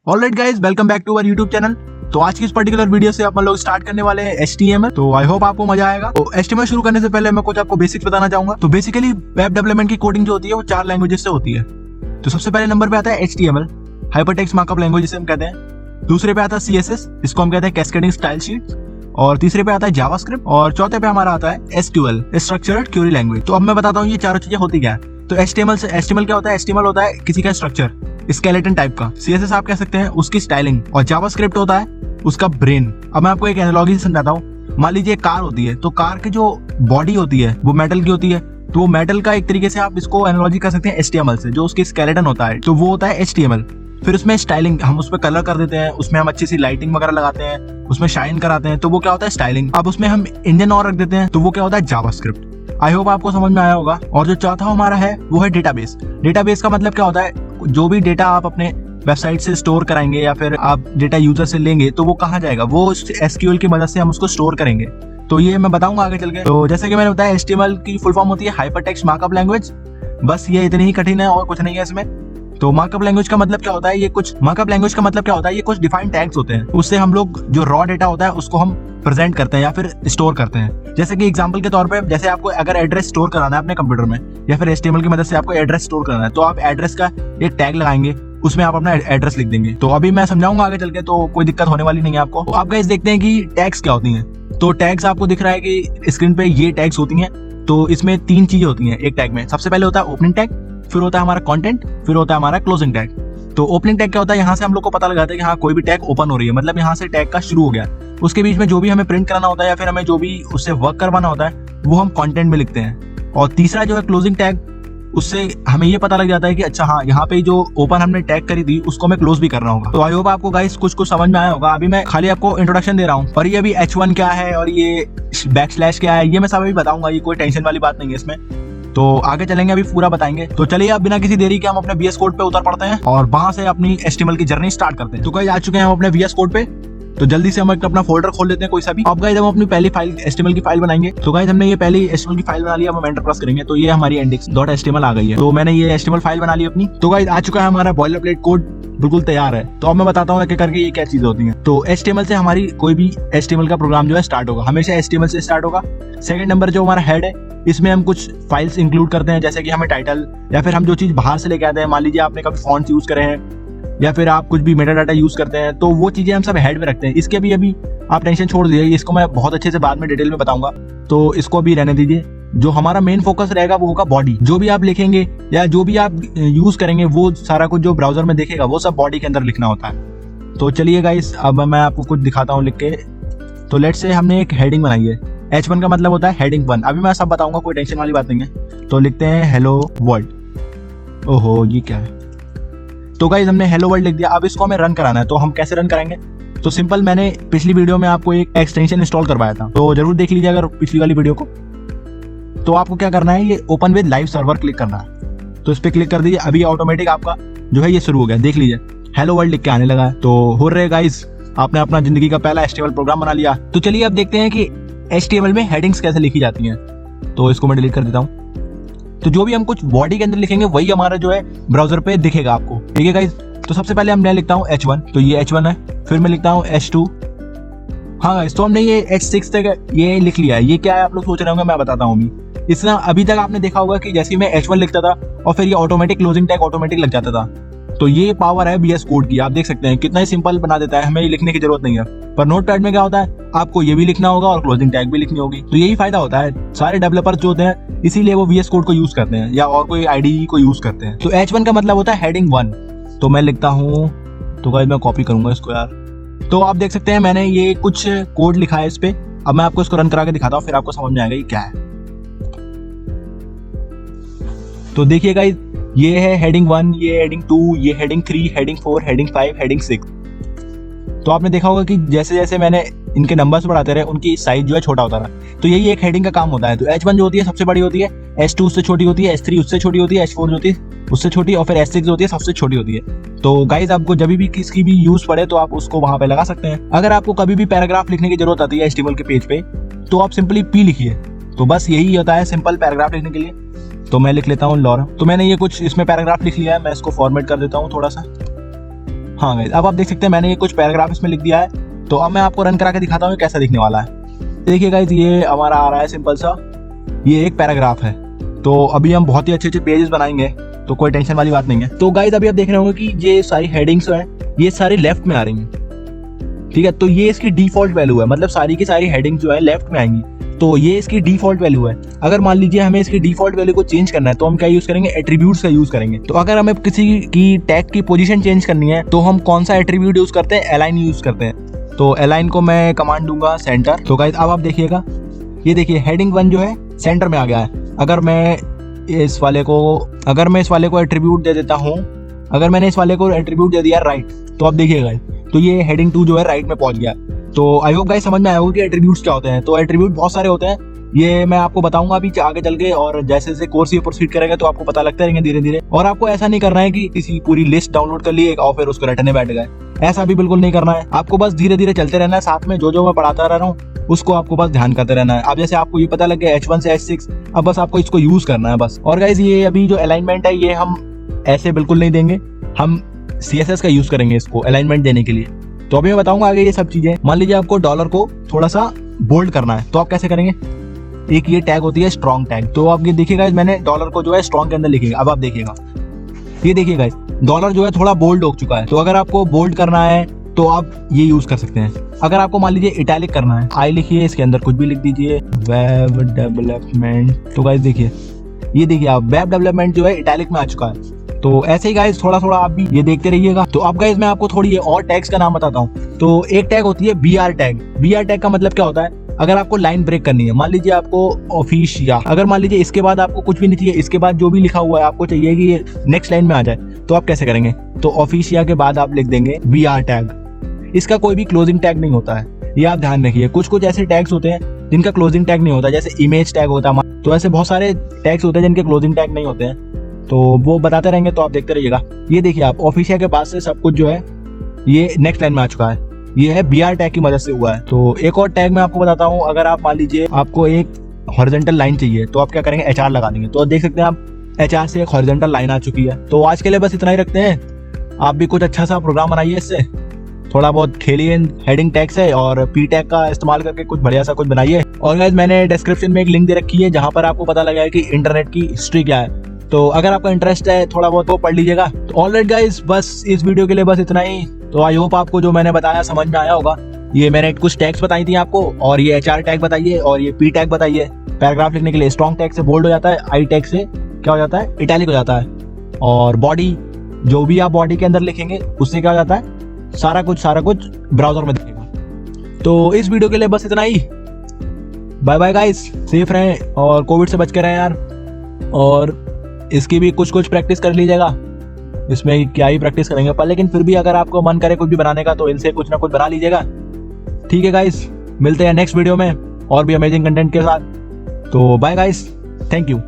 Alright guys, welcome back to our YouTube channel. तो आज की इस पर्टिकुलर वीडियो से अपन लोग स्टार्ट करने वाले हैं HTML। तो आई होप आपको मजा आएगा। तो HTML शुरू करने से पहले मैं कुछ आपको बेसिक्स बताना चाहूंगा। तो बेसिकली वेब डेवलपमेंट की कोडिंग जो होती है वो 4 लैंग्वेजेस से होती है। तो सबसे पहले नंबर पे आता है HTML, हाइपरटेक्स्ट मार्कअप लैंग्वेज जिसे हम कहते हैं। दूसरे पे आता है CSS, इसको हम कहते हैं कैस्केडिंग स्टाइल शीट। और तीसरे पे आता है जावास्क्रिप्ट। और चौथे पे हमारा आता है SQL, स्ट्रक्चर्ड क्वेरी लैंग्वेज। तो अब मैं बताता हूँ ये चारों चीजें होती क्या है। तो HTML क्या होता है? HTML होता है किसी का स्ट्रक्चर, स्केलेटन टाइप का। CSS आप कह सकते हैं उसकी स्टाइलिंग। और जावास्क्रिप्ट होता है उसका ब्रेन। अब मैं आपको एक एनालॉजी से समझाता हूँ। मान लीजिए कार होती है, तो कार की जो बॉडी होती है वो मेटल की होती है। तो वो मेटल का एक तरीके से आप इसको एनालॉजी कर सकते हैं HTML से, जो उसकी स्केलेटन होता है, तो वो होता है HTML। फिर उसमें स्टाइलिंग, हम उस पर कलर कर देते हैं, उसमें हम अच्छी सी लाइटिंग वगैरह लगाते हैं, उसमें शाइन कराते हैं, तो वो क्या होता है स्टाइलिंग। अब उसमें हम इंजन और रख देते हैं, तो वो क्या होता है जावास्क्रिप्ट। आई होप आपको समझ में आया होगा। और जो चौथा हमारा है वो है डेटाबेस। डेटाबेस का मतलब क्या होता है? जो भी डेटा आप अपने वेबसाइट से स्टोर कराएंगे या फिर आप डेटा यूजर से लेंगे, तो वो कहाँ जाएगा? वो SQL की मदद से हम उसको स्टोर करेंगे। तो ये मैं बताऊंगा आगे चल के। तो जैसे कि मैंने बताया, HTML की फुल फॉर्म होती है हाइपरटेक्स्ट मार्कअप लैंग्वेज। बस ये इतनी ही कठिन है और कुछ नहीं है इसमें। तो मार्कअप लैंग्वेज का मतलब क्या होता है? ये कुछ डिफाइंड टैग्स होते हैं, उससे हम लोग जो रॉ डेटा होता है उसको हम प्रेजेंट करते हैं या फिर स्टोर करते हैं। जैसे कि एग्जांपल के तौर पे, जैसे आपको अगर एड्रेस स्टोर कराना है अपने कंप्यूटर में, या फिर HTML की मदद से आपको एड्रेस स्टोर करना है, तो आप एड्रेस का एक टैग लगाएंगे, उसमें आप अपना एड्रेस लिख देंगे। तो अभी मैं समझाऊंगा आगे चल के, तो कोई दिक्कत होने वाली नहीं है आपको। तो आप गाइस देखते हैं कि टैग्स क्या होती हैं। तो टैग्स आपको दिख रहा है कि स्क्रीन पे ये टैग्स होती हैं। तो इसमें 3 चीजें होती हैं एक टैग में। सबसे पहले होता है ओपनिंग टैग, फिर होता है हमारा कंटेंट, फिर होता है हमारा क्लोजिंग टैग। तो ओपनिंग टैग क्या होता है? यहाँ से हम लोग को पता लगाता है कि हाँ कोई भी टैग ओपन हो रही है, मतलब यहाँ से टैग का शुरू हो गया। उसके बीच में जो भी हमें प्रिंट कराना होता है या फिर हमें जो भी उससे वर्क करवाना होता है वो हम कंटेंट में लिखते हैं। और तीसरा जो है क्लोजिंग टैग, उससे हमें ये पता लग जाता है कि अच्छा हाँ, यहाँ पे जो ओपन हमने टैग करी थी उसको हमें क्लोज भी करना होगा। तो आई होप आपको गाइस कुछ समझ में आया होगा। अभी मैं खाली आपको इंट्रोडक्शन दे रहा हूँ, और ये अभी H1 क्या है और ये बैकस्लैश क्या है, ये मैं सब अभी बताऊंगा। ये कोई टेंशन वाली बात नहीं है इसमें। तो आगे चलेंगे, अभी पूरा बताएंगे। तो चलिए अब बिना किसी देरी के हम अपने VS कोड पे उतर पड़ते हैं और वहां से अपनी HTML की जर्नी स्टार्ट करते हैं। तो गाइस आ चुके हैं हम अपने VS कोड पे। तो जल्दी से हम अपना फोल्डर खोल लेते हैं कोई सा भी। अब गाइस हम अपनी पहली फाइल HTML की फाइल बनाएंगे। तो गाइस हमने ये पहली HTML की फाइल बना ली। अब हम एंटर प्रेस करेंगे तो ये हमारी index.html आ गई है। तो मैंने ये HTML फाइल बना ली अपनी। तो गाइस आ चुका है हमारा बॉयलरप्लेट कोड, बिल्कुल तैयार है। तो अब मैं बताता हूँ करके ये क्या चीजें होती हैं। तो HTML से हमारी कोई भी HTML का प्रोग्राम जो है स्टार्ट होगा, हमेशा HTML से स्टार्ट होगा। सेकंड नंबर जो हमारा हेड है, इसमें हम कुछ फाइल्स इंक्लूड करते हैं, जैसे कि हमें टाइटल या फिर हम जो चीज बाहर से लेके आते हैं। मान लीजिए आपने कभी फॉन्ट्स यूज करे हैं या फिर आप कुछ भी मेटा डाटा यूज करते हैं, तो वो चीजें हम सब हेड में रखते हैं। इसके अभी आप टेंशन छोड़ दीजिए, इसको मैं बहुत अच्छे से बाद में डिटेल में बताऊंगा, तो इसको अभी रहने दीजिए। जो हमारा मेन फोकस रहेगा वो होगा बॉडी। जो भी आप लिखेंगे या जो भी आप यूज करेंगे, वो सारा कुछ जो ब्राउजर में देखेगा वो सब बॉडी के अंदर लिखना होता है। तो चलिए गाइस, अब मैं आपको कुछ दिखाता हूँ लिख के। तो लेट्स से हमने एक हेडिंग बनाई है। H1 का मतलब होता है हेडिंग 1। अभी मैं सब बताऊंगा, कोई टेंशन वाली बात नहीं है। तो लिखते हैं हेलो वर्ल्ड। ओहो, ये क्या है? तो गाइस हमने हेलो वर्ल्ड लिख दिया। अब इसको हमें रन कराना है। तो हम कैसे रन कराएंगे? तो सिंपल, मैंने पिछली वीडियो में आपको एक एक्सटेंशन इंस्टॉल करवाया था, तो जरूर देख लीजिए अगर पिछली वाली वीडियो को। तो आपको क्या करना है, ये open with live server click करना है। तो इस पे क्लिक कर दीजिए। अभी ऑटोमेटिक आपका जो है ये शुरू हो गया, देख लीजिए हेलो वर्ल्ड लिख के आने लगा है। तो हो रहे गाइस, आपने अपना जिंदगी का पहला HTML प्रोग्राम बना लिया। तो चलिए अब देखते हैं कि HTML में हेडिंग्स कैसे लिखी जाती हैं। तो इसको मैं डिलीट कर देता हूँ। तो जो भी हम कुछ बॉडी के अंदर लिखेंगे वही हमारा जो है ब्राउजर पे दिखेगा आपको, ठीक है गाइस। तो सबसे पहले मैं लिखता हूँ H1, तो ये H1 है। फिर मैं लिखता हूँ H2। हाँ गाइस, तो हमने ये H6 तक ये लिख लिया है। ये क्या है आप लोग सोच रहे होंगे, मैं बताता हूँ अभी। इसना अभी तक आपने देखा होगा कि जैसे मैं H1 लिखता था और फिर ये ऑटोमेटिक क्लोजिंग टैग ऑटोमेटिक लग जाता था। तो ये पावर है VS कोड की। आप देख सकते हैं कितना ही सिंपल बना देता है, हमें ये लिखने की जरूरत नहीं है। पर नोटपैड में क्या होता है, आपको ये भी लिखना होगा और क्लोजिंग टैग भी लिखनी होगी। तो यही फायदा होता है, सारे डेवलपर्स जो होते हैं इसीलिए वो VS कोड को यूज करते हैं या और कोई IDE को यूज करते हैं। तो H1 का मतलब होता है हेडिंग 1। तो मैं लिखता हूँ, तो गाइस मैं कॉपी करूंगा इसको यार। तो आप देख सकते हैं मैंने ये कुछ कोड लिखा है इस पे। अब मैं आपको इसको रन करा के दिखाता हूँ, फिर आपको समझ में आएगा ये क्या है। तो देखिए गाइस, ये है हेडिंग 1, ये हेडिंग 2, ये हेडिंग 3, हेडिंग 4, हेडिंग 5, हेडिंग 6। तो आपने देखा होगा कि जैसे जैसे मैंने इनके नंबर्स बढ़ाते रहे, उनकी साइज जो है छोटा होता रहा। तो यही एक हेडिंग का काम होता है। तो H1 जो होती है सबसे बड़ी होती है, H2 उससे छोटी होती है, H3 उससे छोटी होती है, H4 जो होती है उससे छोटी, और फिर H6 जो होती है सबसे छोटी होती है। तो गाइस आपको जब भी किसकी भी यूज पड़े तो आप उसको वहां पे लगा सकते हैं। अगर आपको कभी भी पैराग्राफ लिखने की जरूरत आती है HTML के पेज पे, तो आप सिंपली P लिखिए। तो बस यही होता है सिंपल पैराग्राफ लिखने के लिए। तो मैं लिख लेता हूँ लॉरा। तो मैंने ये कुछ इसमें पैराग्राफ लिख लिया है, मैं इसको फॉर्मेट कर देता हूँ थोड़ा सा। हाँ गाइस, अब आप देख सकते हैं मैंने ये कुछ पैराग्राफ इसमें लिख दिया है। तो अब मैं आपको रन करा के दिखाता हूँ कैसा दिखने वाला है। देखिए गाइस, ये हमारा आ रहा है सिंपल सा, ये एक पैराग्राफ है। तो अभी हम बहुत ही अच्छे अच्छे पेजेस बनाएंगे, तो कोई टेंशन वाली बात नहीं है। तो गाइस अभी आप देख रहे होंगे कि ये सारी हेडिंग्स हैं, ये सारी लेफ्ट में आ रही हैं, ठीक है। तो ये इसकी डिफॉल्ट वैल्यू है, मतलब सारी की सारी हेडिंग्स जो है लेफ्ट में आएंगी। तो ये इसकी डिफॉल्ट वैल्यू है। अगर मान लीजिए हमें इसकी डिफॉल्ट वैल्यू को चेंज करना है तो हम क्या यूज करेंगे, एट्रीब्यूट्स का यूज करेंगे। तो अगर हमें किसी की टैग की पोजीशन चेंज करनी है तो हम कौन सा एट्रीब्यूट यूज करते हैं, अलाइन यूज करते हैं। तो अलाइन को मैं कमांड दूंगा सेंटर। तो गाइस अब आप देखिएगा, ये देखिए हेडिंग 1 जो है सेंटर में आ गया है। अगर मैं इस वाले को एट्रीब्यूट दे देता हूँ, अगर मैंने इस वाले को एट्रीब्यूट दे दिया राइट, तो आप देखिएगा तो ये हेडिंग 2 जो है राइट में पहुंच गया। तो आई होप गाइस समझ में आया होगा कि एट्रीब्यूट्स क्या होते हैं। तो एट्रीब्यूट बहुत सारे होते हैं, ये मैं आपको बताऊंगा अभी आगे चल के, और जैसे जैसे कोर्स ये प्रोसीड करेगा तो आपको पता लगता रहेंगे धीरे धीरे। और आपको ऐसा नहीं करना है कि किसी पूरी लिस्ट डाउनलोड कर ली और फिर उसको रटने बैठ गए, ऐसा भी बिल्कुल नहीं करना है। आपको बस धीरे धीरे चलते रहना है, साथ में जो मैं पढ़ाता रह रहा हूँ उसको आपको बस ध्यान करते रहना है। अब जैसे आपको ये पता लग गया H1 से H6, अब बस आपको इसको यूज करना है बस। और गाइस ये अभी जो अलाइनमेंट है ये हम ऐसे बिल्कुल नहीं देंगे, हम CSS का यूज करेंगे इसको अलाइनमेंट देने के लिए। तो अभी मैं बताऊंगा आगे ये सब चीजें। मान लीजिए आपको डॉलर को थोड़ा सा बोल्ड करना है, तो आप कैसे करेंगे। एक ये टैग होती है स्ट्रॉन्ग टैग, तो आप ये देखिएगा मैंने डॉलर को जो है स्ट्रॉन्ग के अंदर लिखेगा। अब आप देखिएगा, ये देखिएगा डॉलर जो है थोड़ा बोल्ड हो चुका है। तो अगर आपको बोल्ड करना है तो आप ये यूज कर सकते हैं। अगर आपको मान लीजिए इटैलिक करना है, आई लिखिए, इसके अंदर कुछ भी लिख दीजिए, वेब डेवलपमेंट। तो गाइस देखिए, ये देखिए आप वेब डेवलपमेंट जो है इटैलिक में आ चुका है। तो ऐसे ही गाइस थोड़ा थोड़ा आप भी ये देखते रहिएगा। तो अब गाइस मैं आपको थोड़ी और टैग्स का नाम बताता हूँ। तो एक टैग होती है BR टैग। BR टैग का मतलब क्या होता है, अगर आपको लाइन ब्रेक करनी है, मान लीजिए आपको ऑफिशिया, अगर मान लीजिए इसके बाद आपको कुछ भी नहीं चाहिए, इसके बाद जो भी लिखा हुआ है आपको चाहिए कि ये नेक्स्ट लाइन में आ जाए, तो आप कैसे करेंगे। तो ऑफिशिया के बाद आप लिख देंगे BR टैग। इसका कोई भी क्लोजिंग टैग नहीं होता है, ये आप ध्यान रखिए। कुछ कुछ ऐसे टैग्स होते हैं जिनका क्लोजिंग टैग नहीं होता, जैसे इमेज टैग होता है। तो ऐसे बहुत सारे टैग्स होते हैं जिनके क्लोजिंग टैग नहीं होते हैं, तो वो बताते रहेंगे, तो आप देखते रहिएगा। ये देखिए आप ऑफिशिया के बाद से सब कुछ जो है ये नेक्स्ट लाइन में आ चुका है, ये है BR टैग की मदद से हुआ है। तो एक और टैग मैं आपको बताता हूँ। अगर आप मान लीजिए आपको एक हॉरिजॉन्टल लाइन चाहिए तो आप क्या करेंगे, HR लगा देंगे। तो देख सकते हैं आप HR से एक हॉरिजॉन्टल लाइन आ चुकी है। तो आज के लिए बस इतना ही रखते हैं। आप भी कुछ अच्छा सा प्रोग्राम बनाइए, इससे थोड़ा बहुत खेलिए हेडिंग टैग से, और P टैग का इस्तेमाल करके कुछ बढ़िया सा कुछ बनाइए। और गाइस मैंने डिस्क्रिप्शन में एक लिंक दे रखी है जहां पर आपको पता लगा है कि इंटरनेट की हिस्ट्री क्या है। तो अगर आपका इंटरेस्ट है थोड़ा बहुत वो पढ़ लीजिएगा। तो ऑलराइट गाइस, बस इस वीडियो के लिए बस इतना ही। तो आई होप आपको जो मैंने बताया समझ में आया होगा। ये मैंने कुछ टैग्स बताई थी आपको, और ये HR टैग बताइए, और ये P टैग बताइए। पैराग्राफ लिखने के लिए स्ट्रॉन्ग टैग से बोल्ड हो जाता है, आई टैग से क्या हो जाता है, इटैलिक हो जाता है। और बॉडी, जो भी आप बॉडी के अंदर लिखेंगे उससे क्या हो जाता है, सारा कुछ ब्राउजर में दिखेगा। तो इस वीडियो के लिए बस इतना ही। बाय बाय गाइस, सेफ रहें और कोविड से बच के रहें यार। और इसकी भी कुछ प्रैक्टिस कर लीजिएगा, इसमें क्या ही प्रैक्टिस करेंगे पर, लेकिन फिर भी अगर आपको मन करे कुछ भी बनाने का तो इनसे कुछ ना कुछ बना लीजिएगा। ठीक है गाइस, मिलते हैं नेक्स्ट वीडियो में और भी अमेजिंग कंटेंट के साथ। तो बाय गाइस, थैंक यू।